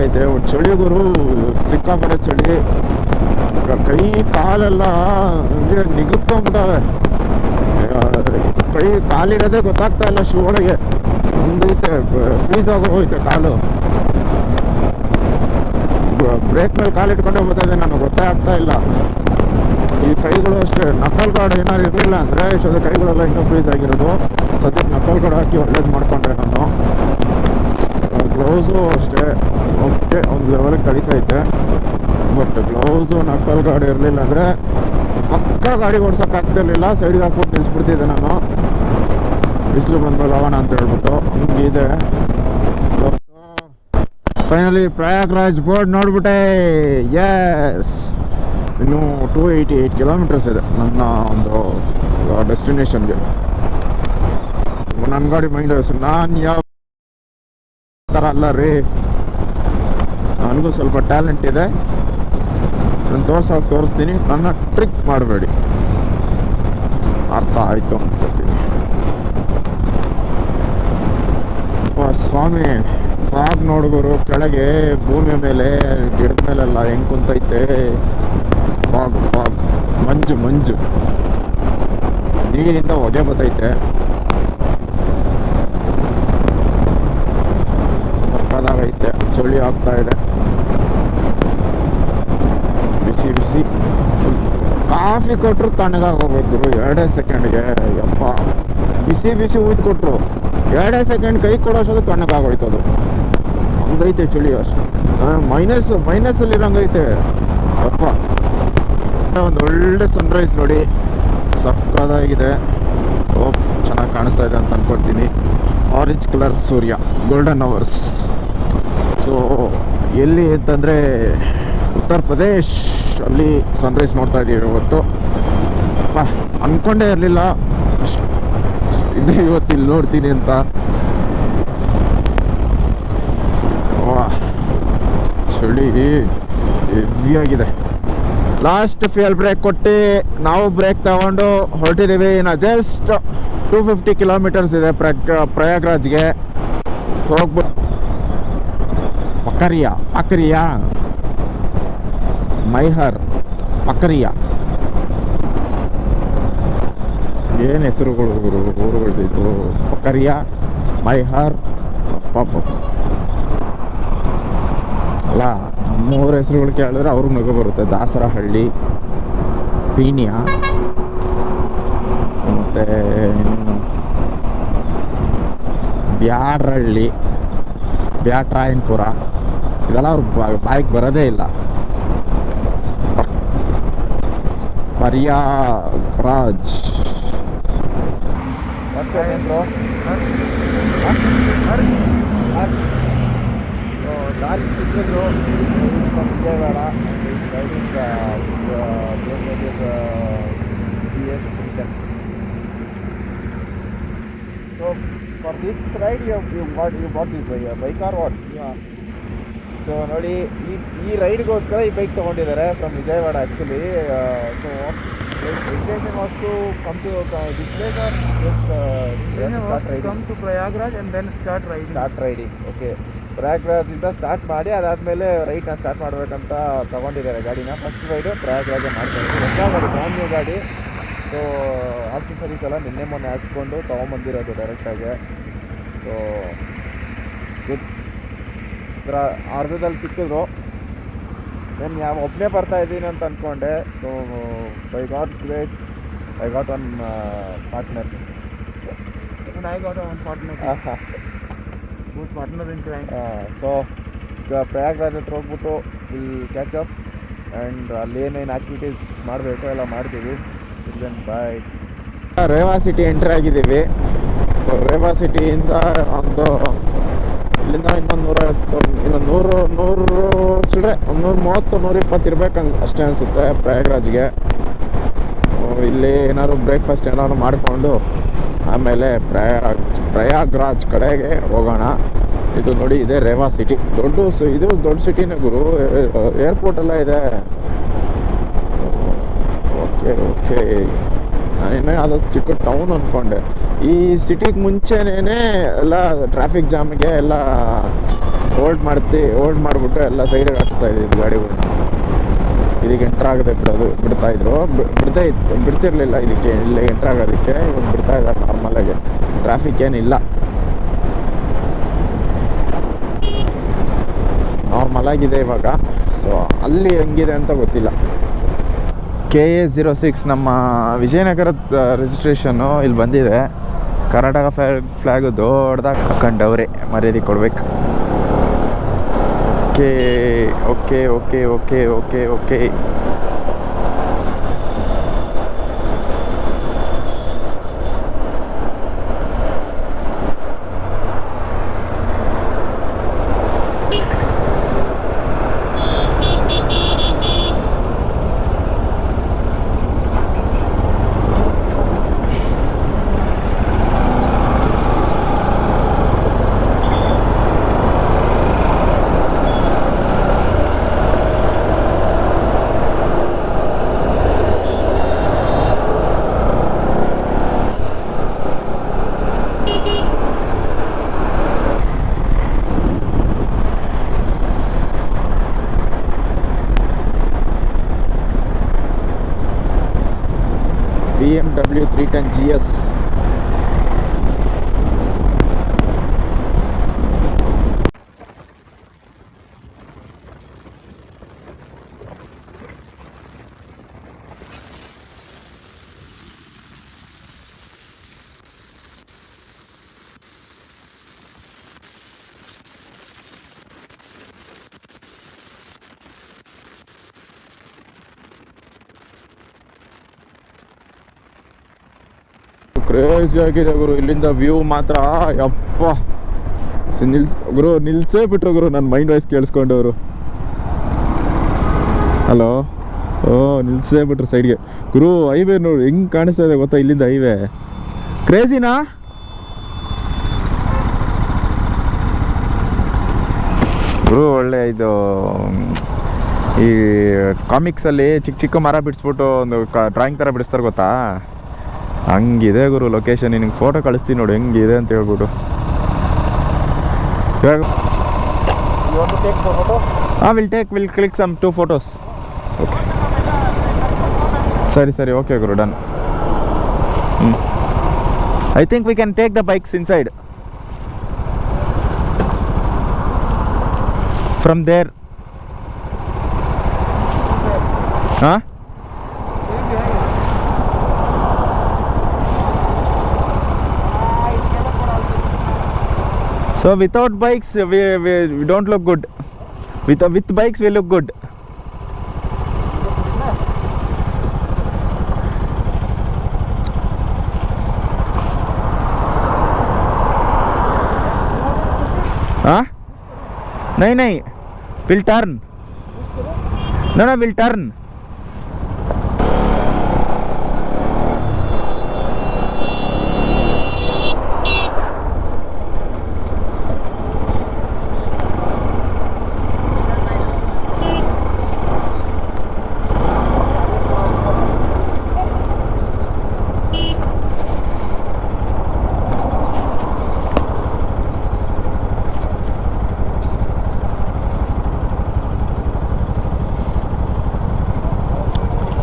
ಐತೆ. ಚಳಿ ಗುರು, ಸಿಕ್ಕಾಪಟ್ಟೆ ಚಳಿ. ಕೈ ಕಾಲೆಲ್ಲ ಹಂಗೆ ನಿಗದ್ಕೊಂಡ್ಬಿಟ್ಟವೆ. ಕೈ ಕಾಲಿಡೋದೇ ಗೊತ್ತಾಗ್ತಾ ಇಲ್ಲ ಶೂ ಒಳಗೆ. ಮುಂದೈತೆ, ಫ್ರೀಸ್ ಆಗೋಯ್ತೆ ಕಾಲು. ಬ್ರೇಕ್ ಮೇಲೆ ಕಾಲಿಟ್ಕೊಂಡೆ ಹೋಗ್ತಾ ಇದೆ, ನನಗೆ ಗೊತ್ತೇ ಆಗ್ತಾ ಇಲ್ಲ. ಈ ಕೈಗಳು ಅಷ್ಟೇ, ನಕಲ್ ಗಾರ್ಡ್ ಏನಾದ್ರು ಇರಲಿಲ್ಲ ಅಂದರೆ ಇಷ್ಟೊಂದು ಕೈಗಳೆಲ್ಲ ಇನ್ನೂ ಫ್ರೀಸ್ ಆಗಿರೋದು. ಸದ್ಯಕ್ಕೆ ನಕಲ್ ಗಾರ್ಡ್ ಹಾಕಿ ಒಳ್ಳೇದು ಮಾಡ್ಕೊಂಡ್ರೆ ನಾನು. ಗ್ಲೌಸು ಅಷ್ಟೇ ಓಕೆ, ಒಂದು ಲೆವೆಲ್ಗೆ ಕಳೀತೈತೆ. ಬಟ್ ಗ್ಲೌಸು ನಕಲ್ ಗಾರ್ಡ್ ಇರಲಿಲ್ಲ ಅಂದರೆ ಪಕ್ಕ ಗಾಡಿ ಓಡ್ಸೋಕ್ಕಾಗ್ತಿರ್ಲಿಲ್ಲ. ಸೈಡ್ಗೆ ಹಾಕ್ಬಿಟ್ಟು ನಿಲ್ಲಿಸ್ಬಿಡ್ತಿದ್ದೆ ನಾನು, ಬಿಸಿಲು ಬಂದ್ಮೇಲೆ ಹೋಗೋಣ ಅಂತ ಹೇಳ್ಬಿಟ್ಟು. ಹಂಗಿದೆ. ಫೈನಲಿ ಪ್ರಯಾಗ್ರಾಜ್ ಬೋರ್ಡ್ ನೋಡ್ಬಿಟ್ಟೆ. ಎಸ್, ಇನ್ನೂ 288 ಕಿಲೋಮೀಟರ್ಸ್ ಇದೆ ನನ್ನ ಒಂದು ಡೆಸ್ಟಿನೇಷನ್ಗೆ. ನನ್ನ ಗಾಡಿ ಮೈಂಡ್ ನಾನು ಯಾವ ಥರ ಅಲ್ಲ ರೀ, ನನಗೂ ಸ್ವಲ್ಪ ಟ್ಯಾಲೆಂಟ್ ಇದೆ. ನಾನು ತೋರಿಸ್ತೀನಿ, ನನ್ನ ಟ್ರಿಕ್ ಮಾಡಬೇಡಿ. ಅರ್ಥ ಆಯಿತು ಅನ್ಕೋತೀನಿ. ಸ್ವಾಮಿ, ಫಾಗ್ ನೋಡಿದ್ರು ಕೆಳಗೆ, ಭೂಮಿ ಮೇಲೆ, ಗಿಡದ ಮೇಲೆಲ್ಲ ಹೆಂಗೆ ಕುಂತೈತೆ. ಫಾಗ್ ಮಂಜು ನೀರಿನಿಂದ ಹೊಗೆ ಬರ್ತೈತೆ. ಸಕ್ಕದಾಗೈತೆ. ಚಳಿ ಆಗ್ತಾ ಇದೆ, ಬಿಸಿ. ಕಾಫಿ ಕೊಟ್ಟರು ತಣ್ಣಗಾಗೋಗ್ಬೇಕು 2 ಸೆಕೆಂಡ್ಗೆ. ಯಪ್ಪ, ಬಿಸಿ ಊದ್ ಕೊಟ್ಟರು 2 ಸೆಕೆಂಡ್ ಕೈ ಕೊಡೋಷ್ಟೊಂದು ತಣ್ಣಗಾಗೋಯ್ತದು. ಹಂಗೈತೆ ಚಳಿ. ಅಷ್ಟು ಮೈನಸ್ಸಲ್ಲಿರಂಗೈತೆ. ಯಪ್ಪ, ಒಂದು ಒಳ್ಳೆ ಸನ್ರೈಸ್ ನೋಡಿ, ಸಕ್ಕದಾಗಿದೆ. ಚೆನ್ನಾಗಿ ಕಾಣಿಸ್ತಾ ಇದೆ ಅಂತ ಅನ್ಕೊಳ್ತೀನಿ. ಆರೆಂಜ್ ಕಲರ್ ಸೂರ್ಯ, ಗೋಲ್ಡನ್ ಅವರ್ಸ್. ಸೊ ಎಲ್ಲಿ ಅಂತಂದರೆ ಉತ್ತರ ಪ್ರದೇಶ್ ಅಲ್ಲಿ ಸನ್ರೈಸ್ ನೋಡ್ತಾ ಇದ್ದೀವಿ ಇವತ್ತು. ಅಂದ್ಕೊಂಡೇ ಇರಲಿಲ್ಲ ಇದು ಇವತ್ತು ಇಲ್ಲಿ ನೋಡ್ತೀನಿ ಅಂತ. ಚಳಿ ಹೆವಿಯಾಗಿದೆ. ಲಾಸ್ಟ್ ಫ್ಯೂಯಲ್ ಬ್ರೇಕ್ ಕೊಟ್ಟು ನಾವು ಬ್ರೇಕ್ ತಗೊಂಡು ಹೊರಟಿದ್ದೀವಿ. ಇನ್ನು ಜಸ್ಟ್ 250 ಕಿಲೋಮೀಟರ್ಸ್ ಇದೆ ಪ್ರಯಾಗ್ರಾಜ್ಗೆ ಹೋಗ್ಬಿಟ್ಟು. ಪಕರಿಯಾ ಮೈಹರ್ ಪಕರಿಯಾ ಏನು ಹೆಸರುಗಳು ಊರುಗಳಿದ್ದು. ಪಕರಿಯಾ, ಮೈಹರ್, ಪಾಪ ಅಲ್ಲ, ನಮ್ಮೂರ ಹೆಸರುಗಳು ಕೇಳಿದ್ರೆ ಅವ್ರಿಗೆ ನಗು ಬರುತ್ತೆ. ದಾಸರಹಳ್ಳಿ, ಪೀಣ್ಯ, ಮತ್ತು ಬ್ಯಾಡ್ರಹಳ್ಳಿ, ಬ್ಯಾಟ್ರಾಯನ್ಪುರ, ಇದೆಲ್ಲ ಅವ್ರ ಬಾಯಿಗೆ ಬರೋದೇ ಇಲ್ಲ. ಪ್ರಯಾಗ್ರಾಜ್. ದಾರಿ ಸಿಕ್ಕಿದ್ರು Vijayawada GS. So for this ride you bought this bike or what? Yeah. So ನೋಡಿ, ಈ ರೈಡ್ಗೋಸ್ಕರ ಈ ಬೈಕ್ ತೊಗೊಂಡಿದ್ದಾರೆ from Vijayawada actually. So intention was to come to this place or just come to Prayagraj and then start riding. Okay, ಪ್ರಯಾಗ್ರಾಜಿಂದ start ಮಾಡಿ ಅದಾದಮೇಲೆ ರೈಟ್ನ start ಮಾಡಬೇಕಂತ ತೊಗೊಂಡಿದ್ದಾರೆ ಗಾಡಿನ. ಫಸ್ಟ್ ರೈಡು ಪ್ರಯಾಗ್ರಾಜ ಮಾಡ್ಕೊಂಡಿದ್ದಾರೆ. ಹೊಸ ಗಾಡಿ, ಬ್ರಾಂಡ್ ನ್ಯೂ ಗಾಡಿ. ಸೊ ಆಕ್ಸೆಸರೀಸ್ ಎಲ್ಲ ನಿನ್ನೆ ಮೊನ್ನೆ ಹಾಕ್ಸ್ಕೊಂಡು ತೊಗೊಂಬಂದಿರೋದು ಡೈರೆಕ್ಟಾಗಿ. So good. ಅರ್ಧದಲ್ಲಿ ಸಿಕ್ಕಿದ್ರು. ನಾನು ಒಬ್ಬನೇ ಬರ್ತಾಯಿದ್ದೀನಿ ಅಂತ ಅಂದ್ಕೊಂಡೆ. So I got grace, I got one partner. Good partner in crime. So Prayagraj ಹತ್ರ ಹೋಗ್ಬಿಟ್ಟು ಈ ಕ್ಯಾಚಪ್ ಆ್ಯಂಡ್ ಅಲ್ಲಿ ಏನೇನು ಆ್ಯಕ್ಟಿವಿಟೀಸ್ ಮಾಡಬೇಕು ಎಲ್ಲ ಮಾಡ್ತೀವಿ. ಬಾಯ್. ರೇವಾ ಸಿಟಿ ಎಂಟ್ರಿ ಆಗಿದ್ದೀವಿ. ಸೊ ರೇವಾ ಸಿಟಿಯಿಂದ ಒಂದು ಇಲ್ಲಿಂದ ಇನ್ನೊಂದು 100 ಚಿಲ್ಲರೆ, 130 120 ಇರ್ಬೇಕು ಅಷ್ಟೇ ಅನಿಸುತ್ತೆ ಪ್ರಯಾಗ್ರಾಜ್ಗೆ. ಇಲ್ಲಿ ಏನಾದ್ರು ಬ್ರೇಕ್ಫಾಸ್ಟ್ ಏನಾದ್ರು ಮಾಡಿಕೊಂಡು ಆಮೇಲೆ ಪ್ರಯಾಗ್ರಾಜ್ ಕಡೆಗೆ ಹೋಗೋಣ. ಇದು ನೋಡಿ, ಇದೆ ರೇವಾ ಸಿಟಿ. ಇದು ದೊಡ್ಡ ಸಿಟಿನೇ ಗುರು. ಏರ್ಪೋರ್ಟ್ ಎಲ್ಲ ಇದೆ. ಓಕೆ ನಾನೇನೋ ಯಾವುದೋ ಚಿಕ್ಕ ಟೌನ್ ಅಂದ್ಕೊಂಡೆ. ಈ ಸಿಟಿಗೆ ಮುಂಚೆನೇ ಎಲ್ಲ ಟ್ರಾಫಿಕ್ ಜಾಮ್ಗೆ ಎಲ್ಲ ಹೋಲ್ಡ್ ಮಾಡಿಬಿಟ್ಟು ಎಲ್ಲ ಸೈಡಿಗೆ ಹಾಕ್ಸ್ತಾ ಇದ್ದೀವಿ ಗಾಡಿಗಳನ್ನ. ಇದಕ್ಕೆ ಎಂಟ್ರ್ ಆಗದೆ ಬಿಡ್ತಾಯಿದ್ರು, ಬಿಡ್ತಿರ್ಲಿಲ್ಲ ಇದಕ್ಕೆ, ಇಲ್ಲಿ ಎಂಟ್ರ್ ಆಗೋದಕ್ಕೆ. ಇವಾಗ ಬಿಡ್ತಾ ಇದ್ದಾರೆ ನಾರ್ಮಲಾಗಿ, ಟ್ರಾಫಿಕ್ ಏನಿಲ್ಲ, ನಾರ್ಮಲ್ ಆಗಿದೆ ಇವಾಗ. ಸೊ ಅಲ್ಲಿ ಹೆಂಗಿದೆ ಅಂತ ಗೊತ್ತಿಲ್ಲ. KA06 ನಮ್ಮ ವಿಜಯನಗರದ ರಿಜಿಸ್ಟ್ರೇಷನ್ನು ಇಲ್ಲಿ ಬಂದಿದೆ. ಕರ್ನಾಟಕ ಫ್ಲ್ಯಾಗು ದೊಡ್ಡದಾಗಿ ಹಾಕೊಂಡವ್ರೆ, ಮರ್ಯಾದೆ ಕೊಡ್ಬೇಕು. Okay okay okay okay okay BMW 310 GS. Crazy ಆಗಿದೆ ಗುರು, ಇಲ್ಲಿಂದ ವ್ಯೂ ಮಾತ್ರ ಯಪ್ಪ. ನಿಲ್ಸೇ ಬಿಟ್ರು ಗುರು, ನನ್ನ ಮೈಂಡ್ ವಾಯ್ಸ್ ಕೇಳಿಸ್ಕೊಂಡವರು. ಹಲೋ, ನಿಲ್ಸೇ ಬಿಟ್ರು ಸೈಡ್ಗೆ ಗುರು. ಹೈವೇ ನೋಡಿ ಹೆಂಗೆ ಕಾಣಿಸ್ತಾ ಇದೆ ಗೊತ್ತಾ ಇಲ್ಲಿಂದ ಹೈವೇ. ಕ್ರೇಜಿನಾ? ಗುರು ಒಳ್ಳೆ ಇದು ಈ ಕಾಮಿಕ್ಸಲ್ಲಿ ಚಿಕ್ಕ ಮರ ಬಿಡಿಸ್ಬಿಟ್ಟು ಒಂದು ಡ್ರಾಯಿಂಗ್ ಥರ ಬಿಡಿಸ್ತಾರೆ ಗೊತ್ತಾ, ಹಂಗಿದೆ ಗುರು ಲೊಕೇಶನ್. ನಿನಗೆ ಫೋಟೋ ಕಳಿಸ್ತೀನಿ ನೋಡಿ ಹೆಂಗಿದೆ ಅಂತ ಹೇಳ್ಬಿಟ್ಟು. ಇವಾಗ will click some 2 photos. Okay ಸರಿ ಓಕೆ ಗುರು, done. I think we can take the bikes inside from there. ಹಾಂ, so without bikes we don't look good. With bikes we look good. Huh? No, we'll turn. No, we'll turn.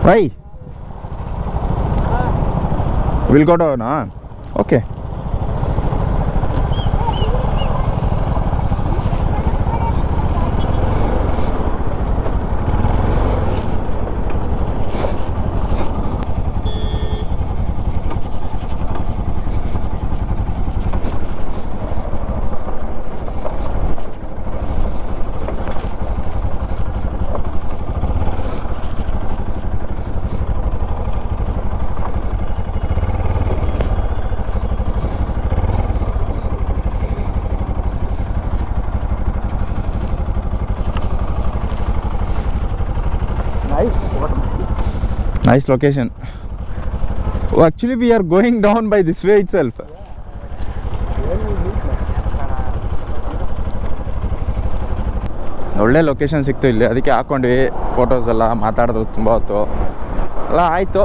Why? We'll go down, huh? Okay. Nice location. Oh, actually we are going down by this way itself. ಒಳ್ಳೆ location ಸಿಕ್ತು ಇಲ್ಲಿ, ಅದಕ್ಕೆ ಹಾಕ್ಕೊಂಡ್ವಿ photos ಎಲ್ಲ. ಮಾತಾಡಿದ್ರು ತುಂಬ ಹೊತ್ತು ಎಲ್ಲ ಆಯಿತು.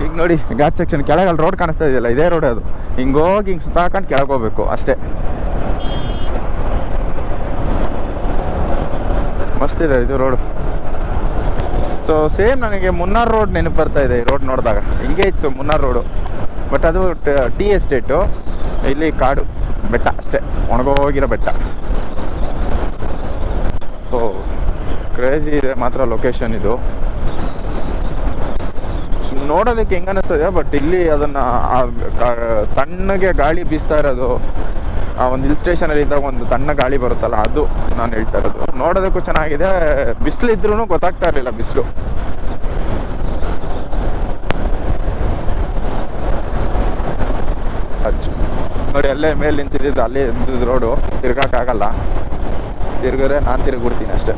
ಈಗ ನೋಡಿ ಘಾಟ್ ಸೆಕ್ಷನ್ ಕೆಳಗೆ ಅಲ್ಲಿ ರೋಡ್ ಕಾಣಿಸ್ತಾ ಇದೆಯಲ್ಲ, ಇದೇ ರೋಡ್ ಅದು. ಹಿಂಗೆ ಹೋಗಿ ಹಿಂಗೆ ಸುತ್ತಾಕೊಂಡು ಕೆಳಗೆ ಹೋಗ್ಬೇಕು ಅಷ್ಟೇ. ಮಸ್ತಿದೆ ಇದು ರೋಡು. ಸೊ ಸೇಮ್ ನನಗೆ ಮುನ್ನಾರ್ ರೋಡ್ ನೆನಪು ಬರ್ತಾ ಇದೆ ಈ ರೋಡ್ ನೋಡಿದಾಗ. ಹಿಂಗೆ ಇತ್ತು ಮುನ್ನಾರ್ ರೋಡು, ಬಟ್ ಅದು ಟೀ ಎಸ್ಟೇಟು, ಇಲ್ಲಿ ಕಾಡು ಬೆಟ್ಟ ಅಷ್ಟೇ, ಒಣಗೋಗಿರೋ ಬೆಟ್ಟ. ಸೊ ಕ್ರೇಜಿ ಇದೆ ಮಾತ್ರ ಲೊಕೇಶನ್ ಇದು. ನೋಡೋದಕ್ಕೆ ಹೆಂಗೆ ಅನ್ನಿಸ್ತದೆ, ಬಟ್ ಇಲ್ಲಿ ಅದನ್ನು ತಣ್ಣಗೆ ಗಾಳಿ ಬೀಸ್ತಾ ಇರೋದು, ಆ ಒಂದು ಹಿಲ್ ಸ್ಟೇಷನಲ್ಲಿ ಇದ್ದಾಗ ಒಂದು ತಣ್ಣ ಗಾಳಿ ಬರುತ್ತಲ್ಲ, ಅದು ನಾನು ಹೇಳ್ತಾ ಇರೋದು. ನೋಡೋದಕ್ಕೂ ಚೆನ್ನಾಗಿದೆ, ಬಿಸಿಲಿದ್ರೂ ಗೊತ್ತಾಗ್ತಾ ಇರಲಿಲ್ಲ ಬಿಸಿಲು. ನೋಡಿ ಅಲ್ಲೇ ಮೇಲೆ ನಿಂತಿದ್ದು, ಅಲ್ಲೇ ಇದ್ದಿದ್ದು ರೋಡು, ತಿರ್ಗೋಕ್ಕಾಗಲ್ಲ. ತಿರ್ಗಿದ್ರೆ ನಾನು ತಿರುಗಿಬಿಡ್ತೀನಿ ಅಷ್ಟೇ.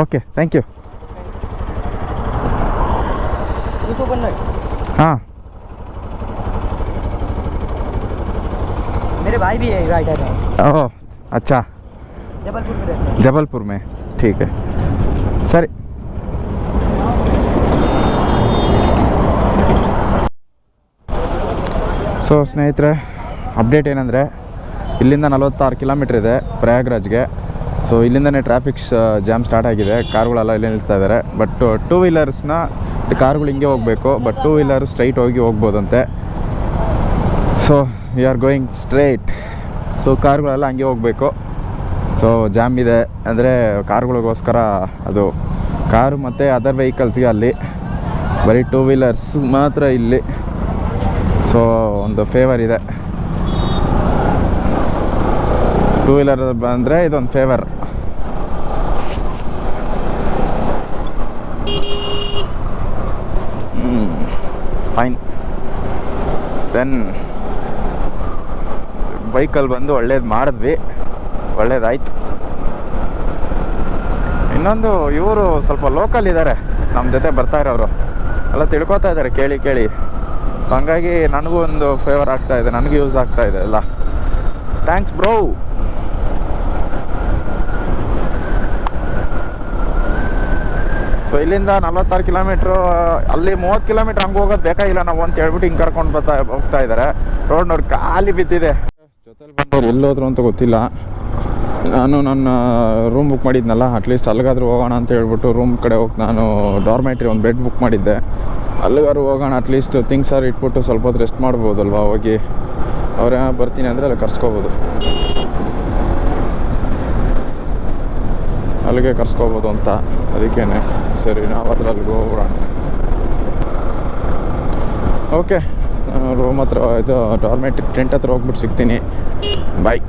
Okay thank you. हाँ मेरे भाई भी है राइडर है. ओह अच्छा, जबलपुर में रहते हैं. जबलपुर में, ठीक है सर. ಸೊ ಸ್ನೇಹಿತರೆ, ಅಪ್ಡೇಟ್ ಏನಂದರೆ, ಇಲ್ಲಿಂದ 46 ಕಿಲೋಮೀಟ್ರ್ ಇದೆ ಪ್ರಯಾಗ್ರಾಜ್ಗೆ. ಸೊ ಇಲ್ಲಿಂದನೇ ಟ್ರಾಫಿಕ್ ಜಾಮ್ ಸ್ಟಾರ್ಟ್ ಆಗಿದೆ, ಕಾರುಗಳೆಲ್ಲ ಇಲ್ಲೇ ನಿಲ್ಲಿಸ್ತಾ ಇದ್ದಾರೆ. ಬಟ್ ಟೂ ವೀಲರ್ಸ್ನ, ಕಾರುಗಳು ಹಿಂಗೆ ಹೋಗಬೇಕು, ಬಟ್ ಟೂ ವೀಲರ್ ಸ್ಟ್ರೈಟ್ ಹೋಗಿ ಹೋಗ್ಬೋದಂತೆ. So we are going straight. So ಕಾರುಗಳೆಲ್ಲ ಹಂಗೆ ಹೋಗಬೇಕು. ಸೊ ಜಾಮ್ ಇದೆ ಅಂದರೆ ಕಾರುಗಳಿಗೋಸ್ಕರ, ಅದು ಕಾರು ಮತ್ತು ಅದರ್ ವೆಹಿಕಲ್ಸ್ಗೆ ಅಲ್ಲಿ, ಬರೀ ಟೂ ವೀಲರ್ಸ್ ಮಾತ್ರ ಇಲ್ಲಿ. ಸೊ ಒಂದು ಫೇವರ್ ಇದೆ, ಟೂ ವೀಲರ್ ಬಂದರೆ ಇದೊಂದು ಫೇವರ್. ಫೈನ್. ದೆನ್ ಬೈಕಲ್ಲಿ ಬಂದು ಒಳ್ಳೇದು ಮಾಡಿದ್ವಿ, ಒಳ್ಳೇದಾಯ್ತು. ಇನ್ನೊಂದು, ಇವರು ಸ್ವಲ್ಪ ಲೋಕಲ್ ಇದ್ದಾರೆ ನಮ್ಮ ಜೊತೆ ಬರ್ತಾ ಇರೋರು, ಎಲ್ಲ ತಿಳ್ಕೊತಾ ಇದ್ದಾರೆ ಕೇಳಿ ಕೇಳಿ. ಹಾಗಾಗಿ ನನಗೂ ಒಂದು ಫೇವರ್ ಆಗ್ತಾಯಿದೆ, ನನಗೂ ಯೂಸ್ ಆಗ್ತಾಯಿದೆ ಎಲ್ಲ. Thanks bro. ಸೊ ಇಲ್ಲಿಂದ 46 ಕಿಲೋಮೀಟ್ರು, ಅಲ್ಲಿ 30 ಕಿಲೋಮೀಟ್ರ್ ಹಂಗೆ ಹೋಗೋದು ಬೇಕಾಗಿಲ್ಲ ನಾವು ಅಂತ ಹೇಳ್ಬಿಟ್ಟು ಹಿಂಗೆ ಕರ್ಕೊಂಡು ಹೋಗ್ತಾ ಇದ್ದಾರೆ. ರೋಡ್ ನೋಡಿ ಖಾಲಿ ಬಿದ್ದಿದೆ. ಜೊತೆಲಿ ಬಂದವ್ರು ಎಲ್ಲೋದ್ರು ಅಂತ ಗೊತ್ತಿಲ್ಲ. ನಾನು ನನ್ನ ರೂಮ್ ಬುಕ್ ಮಾಡಿದ್ನಲ್ಲ, ಅಟ್ಲೀಸ್ಟ್ ಅಲ್ಲಿಗಾದ್ರೂ ಹೋಗೋಣ ಅಂತ ಹೇಳ್ಬಿಟ್ಟು ರೂಮ್ ಕಡೆ ಹೋಗಿ ನಾನು ಡಾರ್ಮೆಟ್ರಿ ಒಂದು ಬೆಡ್ ಬುಕ್ ಮಾಡಿದ್ದೆ. ಅಲ್ಲಿಗಾದ್ರು ಹೋಗೋಣ, ಅಟ್ಲೀಸ್ಟ್ ಥಿಂಗ್ಸ್ ಆರು ಇಟ್ಬಿಟ್ಟು ಸ್ವಲ್ಪ ಹೊತ್ತು ರೆಸ್ಟ್ ಮಾಡ್ಬೋದಲ್ವ ಹೋಗಿ. ಅವ್ರು ಬರ್ತೀನಿ ಅಂದರೆ ಅಲ್ಲಿ ಕರ್ಸ್ಕೋಬೋದು, ಅಲ್ಲಿಗೆ ಕರ್ಸ್ಕೋಬೋದು ಅಂತ. ಅದಕ್ಕೇನೆ ಸರಿ ನಾವು ಅಲ್ಲಿಗೆ ಹೋಗೋಣ. ಓಕೆ, ರೂಮ್ ಹತ್ರ ಇದು ಡಾರ್ಮೆಟ್ರಿ ಟೆಂಟ್ ಹತ್ರ ಹೋಗ್ಬಿಟ್ಟು ಸಿಗ್ತೀನಿ. ಬಾಯ್.